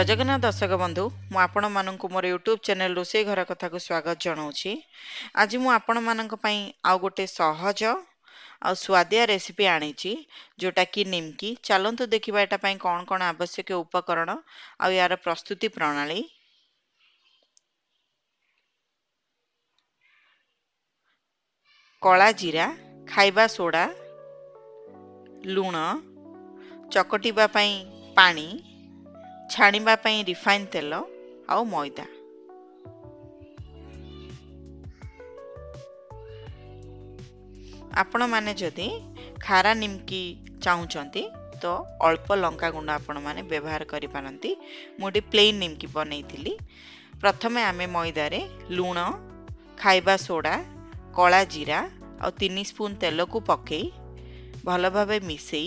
जगन्नाथ दर्शक बंधु मु आपण मानक मोर यूट्यूब चैनल रोसे घर कथा को स्वागत जनाऊँगी। आज मु आपण मानक पई आउ गोटे सहज आ स्वादिया रेसिपी आनी जोटा कि निमकी। चलतु देखिबा एटा पई कौन कौन आवश्यक उपकरण आ यार प्रस्तुति प्रणाली। कला जीरा, खाइबा सोडा, लूण, चकटिबा पई पानी, छाणीबा पई रिफाइन तेल आउ मैदा। आपण माने जदि खारा निमकी चाहूचंती तो अल्प लंका गुंड आपण माने व्यवहार करि पारंती। मोडी प्लेन निमकी बनैथिली। प्रथमे आमे मैदा रे लूण, खाइबा सोडा, कला जीरा और 3 स्पून तेल को पकई भल भावे मिसई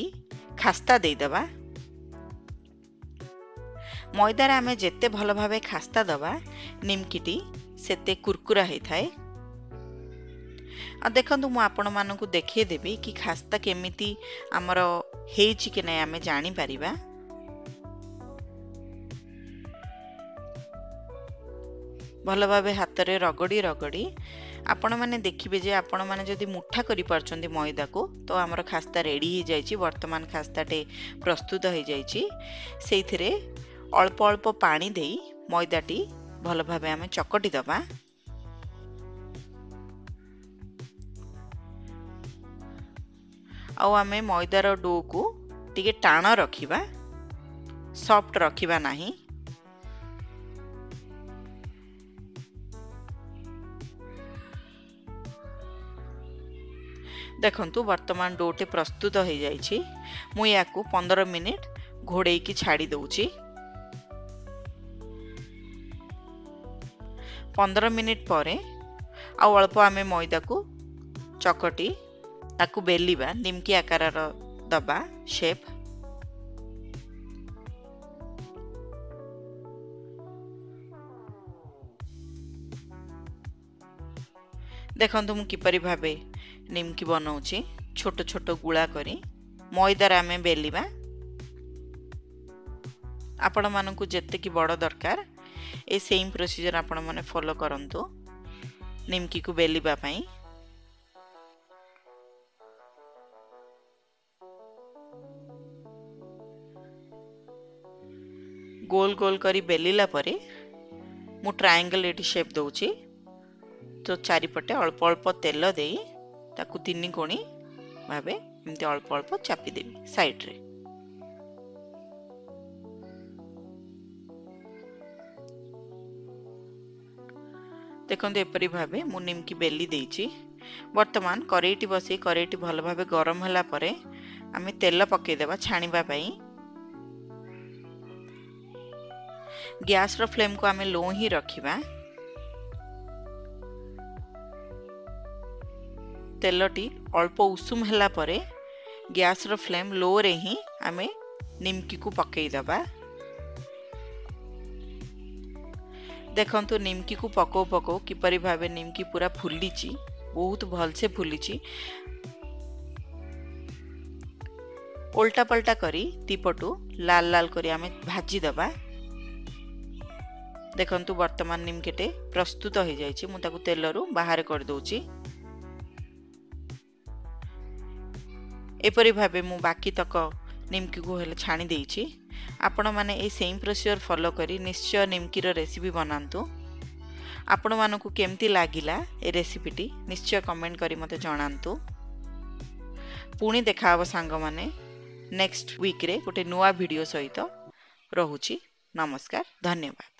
खास्ता दे दबा। मैदार आमे जेते भल भावे खास्ता दबा निमकीटी सेते कुरकुरा होई थाए। आ देखंतु मु आपण मानकु देखिए देबी कि खास्ता केमिति हमर हेछि कि नै आमे जानि परिबा। भल भावे हाथ रे रगड़ी रगड़ी आपण माने देखिबे जे आपण माने जदि मुठा करि परचंदी मैदा को तो हमर खास्ता रेडी हो जाइछि। वर्तमान खास्ताटे प्रस्तुत हो जाइछि। सेइथिरे अल्प अल्प पानी देई मैदाटी भल भावे आमे चकटी दबा। आउ आमे मैदार डो को टिके टाण रखिबा, सॉफ्ट रखिबा नाही। देखंतु वर्तमान डोटे प्रस्तुत हो जाइछि। मु याकू 15 मिनिट घोड़े की छाड़ी दउछि। 15 मिनिट परे आउ अल्प आमे मैदा को चकटी ताकू बेलिबा, निमकी आकार दबा शेप। देखंतु मु किपरि भाबे निमकी बनाउछि। छोट छोट गुळा करी मैदार आमे बेलिबा। आपण मानकु जेते कि बड़ दरकार ए सेम प्रोसीजर आपण माने फॉलो करंतु निमकी को बेलिबा पई। गोल गोल करी बेलिला परे मु ट्रायंगल एटी शेप दउछि। तो चारिपटे अल्प अल्प तेल देई ताकू 3 कोणी भाबे एमती अल्प अल्प चापी देबी साइड रे। देखंतु एपरि भाबे मु निमकी बेली देइछि। वर्तमान करेईटी बसी करेईटी भल भाबे गरम होला परे आमे तेल पके देबा छाणीबा पई। गैस रो फ्लेम को आमे लो ही रखिबा। तेलटी अल्प उषुम होला परे गैस रो फ्लेम लो रे ही आमे निमकी को पकई दबा। देखंतु निमकी को पको पको किपरि भाबे निमकी पूरा फुलीची, बहुत भल से फुलीची। उल्टा पलटा करी दीपटू लाल लाल करी आमे भाजी दबा। देखंतु वर्तमान निमकीटे प्रस्तुत हो जाइछि। मु ताकू तेलरू बाहर कर दउछि। एपरि भाबे मु बाकी तक निमकी को हेले छाणी देइछि। आपण माने ए सेम प्रोसीजर फॉलो करी निश्चय निमकी रो रेसिपी बनांतु। आपण मानकु केमती लागिला ए रेसिपीटी निश्चय कमेंट करी मते जणांतु। पुणी देखाव सांग माने नेक्स्ट वीक रे गोटे नुवा वीडियो सहित रहुछि। नमस्कार, धन्यवाद।